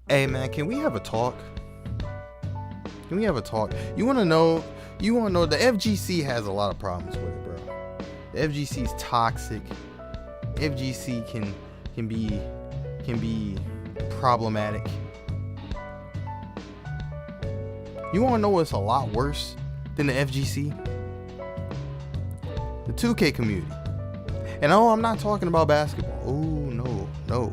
Hey man, can we have a talk? Can we have a talk? You wanna know? The FGC has a lot of problems with it, bro. The FGC is toxic. FGC can be problematic. You wanna know what's a lot worse than the FGC? The 2K community. And no, I'm not talking about basketball. Oh no.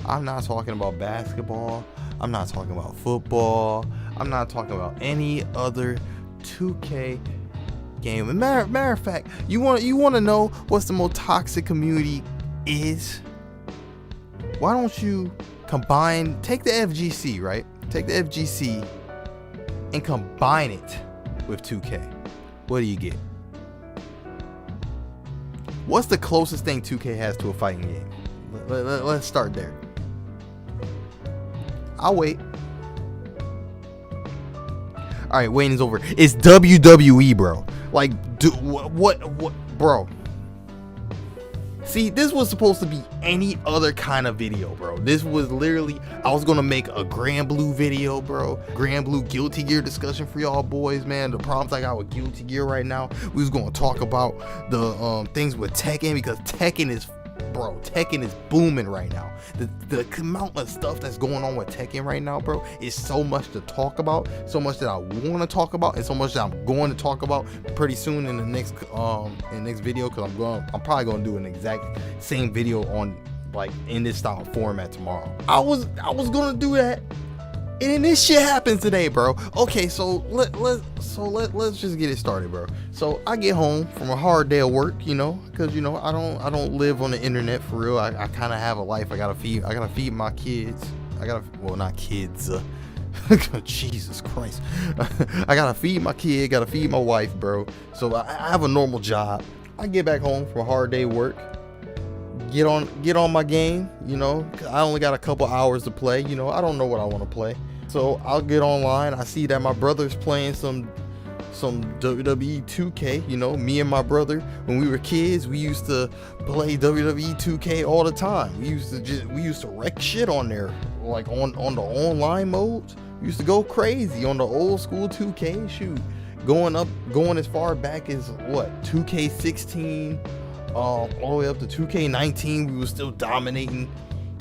I'm not talking about basketball. I'm not talking about football. I'm not talking about any other 2K game. Matter of fact, you want to know what's the most toxic community is? Why don't you take the FGC, right? Take the FGC and combine it with 2K. What do you get? What's the closest thing 2K has to a fighting game? Let's start there. I'll wait. All right, waiting's over. It's WWE, bro. Like, what, bro? See, this was supposed to be any other kind of video, bro. This was literally, I was gonna make a Grand Blue video, bro. Grand Blue Guilty Gear discussion for y'all boys, man. The problems I got with Guilty Gear right now. We was gonna talk about the things with Tekken, because Tekken is booming right now. The amount of stuff that's going on with Tekken right now, bro, is so much to talk about, so much that I want to talk about, and so much that I'm going to talk about pretty soon in the next video, because I'm probably gonna do an exact same video on, like, in this style format tomorrow. I was gonna do that, and then this shit happens today, bro. Okay, so let's just get it started, bro. So I get home from a hard day of work, because I don't live on the internet for real. I kind of have a life. I gotta feed my kids. Not kids. Jesus Christ. I gotta feed my kid. Gotta feed my wife, bro. So I have a normal job. I get back home from a hard day of work. Get on my game, 'cause I only got a couple hours to play. I don't know what I want to play. So I'll get online. I see that my brother's playing some WWE2k. Me and my brother, when we were kids, we used to play WWE2k all the time. We used to wreck shit on there, like on the online modes. We used to go crazy on the old school 2k. Shoot, going as far back as 2k16, all the way up to 2k19. We were still dominating.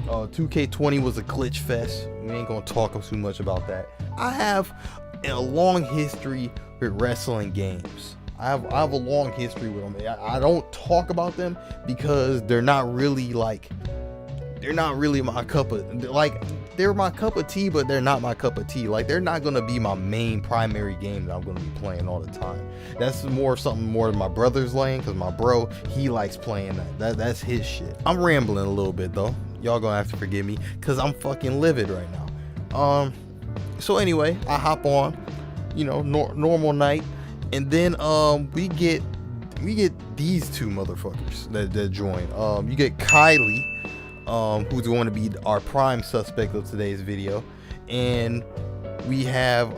2k20 was a glitch fest. We ain't gonna talk too much about that. I have a long history with wrestling games. I have a long history with them. I don't talk about them because they're not really my cup of, like, they're my cup of tea, but they're not my cup of tea. Like, they're not gonna be my main primary game that I'm gonna be playing all the time. That's something more than my brother's lane, because my bro, he likes playing that. That's his shit. I'm rambling a little bit though. Y'all gonna have to forgive me, because I'm fucking livid right now. So anyway, I hop on, normal night, and then we get these two motherfuckers that join. You get Kylie, who's going to be our prime suspect of today's video, and we have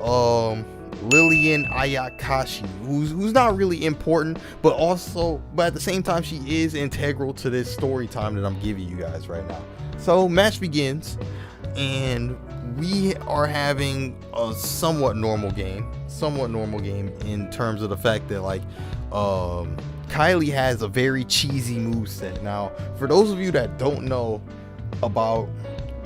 Lillian Ayakashi, who's not really important, but at the same time she is integral to this story time that I'm giving you guys right now. So match begins, and we are having a somewhat normal game in terms of the fact that, like, Kylie has a very cheesy moveset. Now, for those of you that don't know about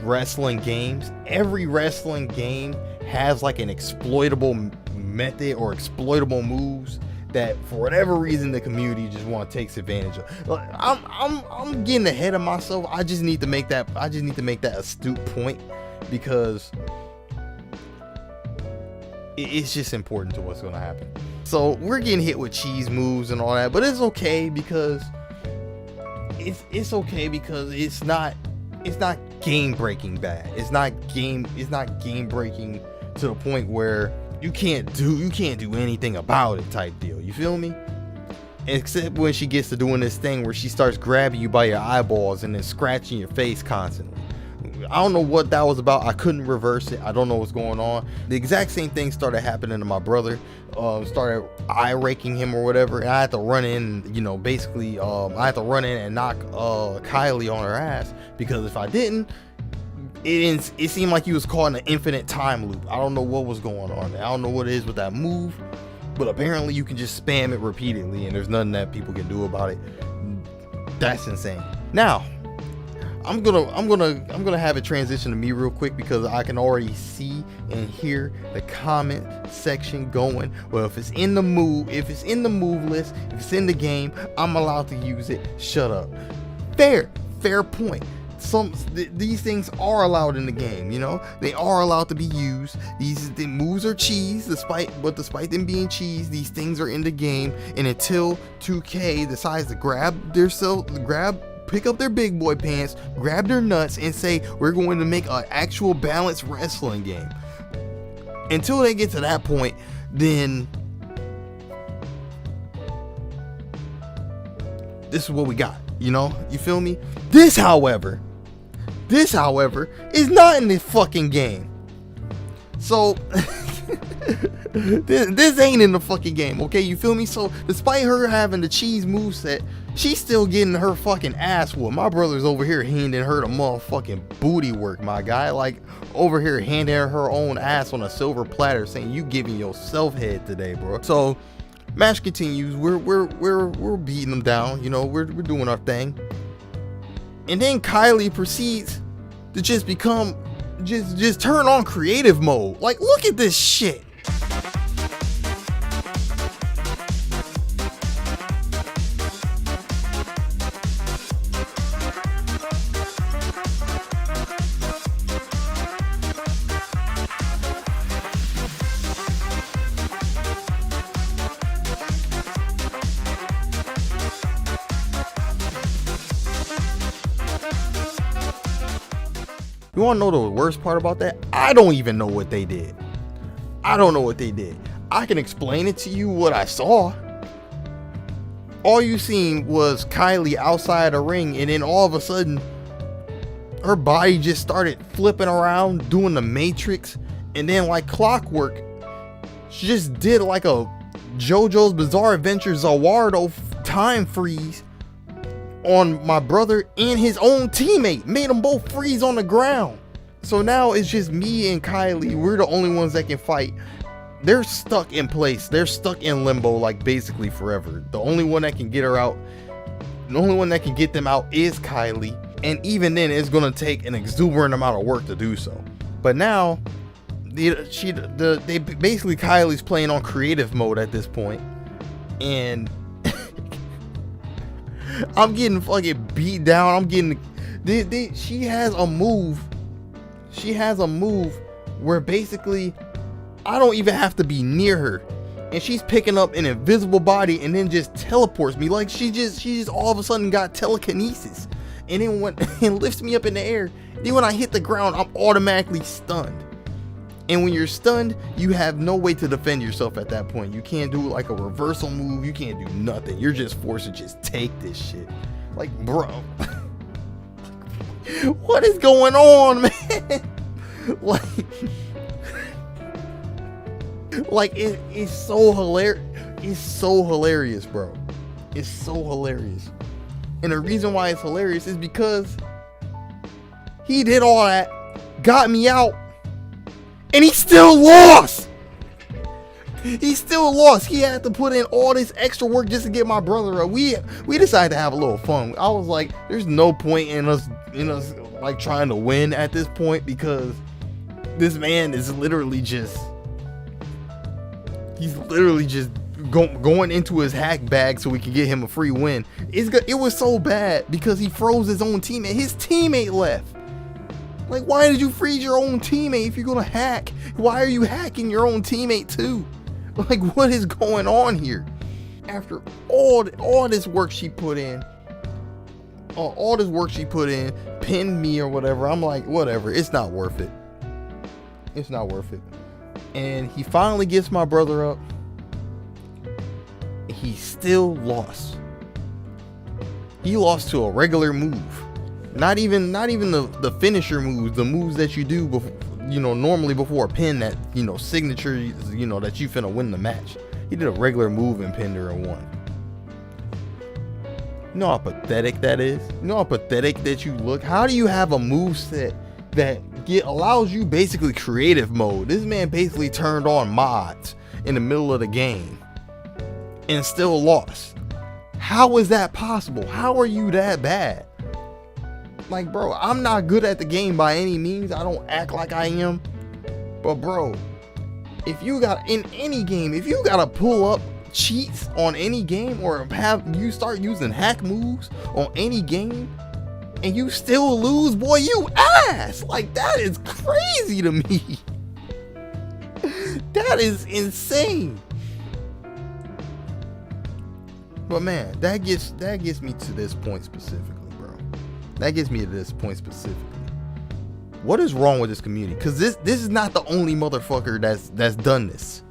wrestling games, every wrestling game has like an exploitable method or exploitable moves that, for whatever reason, the community just takes advantage of. I'm getting ahead of myself. I just need to make that astute point, because it's just important to what's going to happen. So we're getting hit with cheese moves and all that, but it's okay because it's not game breaking bad. It's not game breaking to the point where you can't do anything about it type deal. You feel me? Except when she gets to doing this thing where she starts grabbing you by your eyeballs and then scratching your face constantly. I don't know what that was about. I couldn't reverse it. I don't know what's going on. The exact same thing started happening to my brother. Started eye raking him or whatever, and I had to run in. I had to run in and knock Kylie on her ass, because if I didn't, it seemed like he was caught in an infinite time loop. I don't know what was going on there. I don't know what it is with that move, but apparently you can just spam it repeatedly and there's nothing that people can do about it. That's insane. Now I'm gonna have it transition to me real quick because I can already see and hear the comment section going. Well, if it's in the move list, if it's in the game, I'm allowed to use it. Shut up. Fair point. These things are allowed in the game, you know, they are allowed to be used. The moves are cheese, despite them being cheese, these things are in the game. And until 2K decides to pick up their big boy pants, grab their nuts, and say we're going to make an actual balanced wrestling game, until they get to that point, then this is what we got, you know, you feel me? This however is not in this fucking game. So this ain't in the fucking game, okay, you feel me? So despite her having the cheese moveset, she's still getting her fucking ass whooped. My brother's over here handing her the motherfucking booty work, my guy, like over here handing her own ass on a silver platter, saying you giving yourself head today, bro. So match continues. We're beating them down, you know, we're doing our thing. And then Kylie proceeds to just turn on creative mode. Like, look at this shit. You want to know the worst part about that? I don't even know what they did. I don't know what they did. I can explain it to you what I saw. All you seen was Kylie outside a ring, and then all of a sudden her body just started flipping around, doing the Matrix, and then like clockwork, she just did like a JoJo's Bizarre Adventure Zawardo time freeze on my brother and his own teammate, made them both freeze on the ground. So now it's just me and Kylie. We're the only ones that can fight. They're stuck in place. They're stuck in limbo, like basically forever. The only one that can get her out, the only one that can get them out is Kylie. And even then, it's gonna take an exuberant amount of work to do so. But now, basically Kylie's playing on creative mode at this point, and I'm getting fucking beat down. I'm getting. She has a move. She has a move where basically I don't even have to be near her, and she's picking up an invisible body and then just teleports me. Like she just all of a sudden got telekinesis, and then and lifts me up in the air. Then when I hit the ground, I'm automatically stunned. And when you're stunned, you have no way to defend yourself at that point. You can't do like a reversal move. You can't do nothing. You're just forced to just take this shit. Like, bro, what is going on, man? Like it's so hilarious. It's so hilarious, bro. It's so hilarious. And the reason why it's hilarious is because he did all that, got me out, and he still lost. He still lost. He had to put in all this extra work just to get my brother up. We decided to have a little fun. I was like, there's no point in us like trying to win at this point, because this man is literally just going into his hack bag so we can get him a free win. It was so bad because he froze his own teammate. His teammate left. Like, why did you freeze your own teammate if you're gonna hack? Why are you hacking your own teammate too? Like, what is going on here? After all this work she put in, pinned me or whatever, I'm like, whatever, it's not worth it. It's not worth it. And he finally gets my brother up. He still lost. He lost to a regular move. Not even the finisher moves, the moves that you do before, normally before a pin, that, signature, that you finna win the match. He did a regular move and pinned her and won. You know how pathetic that is? You know how pathetic that you look? How do you have a move set that allows you basically creative mode. This man basically turned on mods in the middle of the game and still lost. How is that possible? How are you that bad? Like, bro, I'm not good at the game by any means. I don't act like I am. But bro, if you got in any game, if you gotta pull up cheats on any game, or have you start using hack moves on any game and you still lose, boy, you ass. Like, that is crazy to me. That is insane. But man, that gets me to this point specifically, bro. That gets me to this point specifically. What is wrong with this community? Because this is not the only motherfucker that's done this.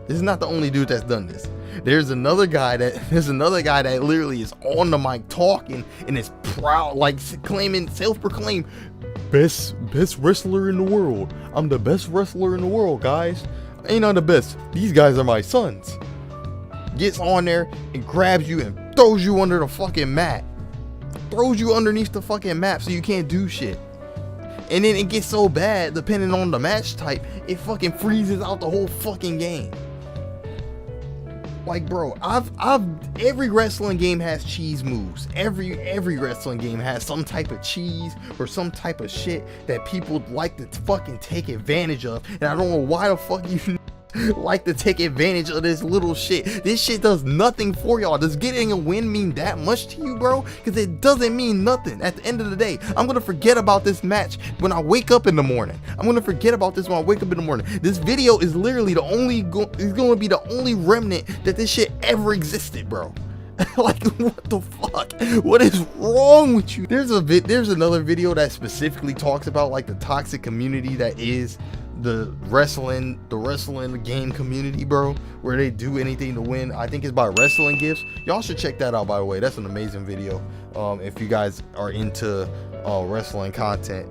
This is not the only dude that's done this. There's another guy that literally is on the mic talking and is proud, like claiming, self-proclaimed best wrestler in the world. I'm the best wrestler in the world, guys. Ain't I the best? These guys are my sons. Gets on there and grabs you and throws you under the fucking mat. Throws you underneath the fucking map so you can't do shit. And then it gets so bad, depending on the match type, it fucking freezes out the whole fucking game. Like, bro, every wrestling game has cheese moves. Every wrestling game has some type of cheese or some type of shit that people like to fucking take advantage of. And I don't know why the fuck you like to take advantage of this little shit. This shit does nothing for y'all. Does getting a win mean that much to you, bro? Because it doesn't mean nothing. At the end of the day, I'm gonna forget about this match when I wake up in the morning. I'm gonna forget about this when I wake up in the morning. This video is literally the only is gonna be the only remnant that this shit ever existed, bro. Like, what the fuck? What is wrong with you? There's another video that specifically talks about like the toxic community that is the wrestling game community, bro, where they do anything to win. I think it's by Wrestling Gifts. Y'all should check that out, by the way. That's an amazing video. If you guys are into wrestling content,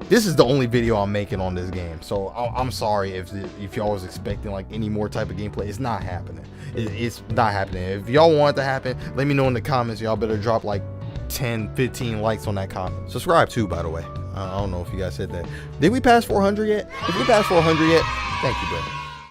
this is the only video I'm making on this game. So I'm sorry if y'all was expecting like any more type of gameplay. It's not happening. It's not happening. If y'all want it to happen, let me know in the comments. Y'all better drop like 10-15 likes on that comment. Subscribe too, by the way. I don't know if you guys said that. Did we pass 400 yet? If we pass 400 yet, thank you, brother.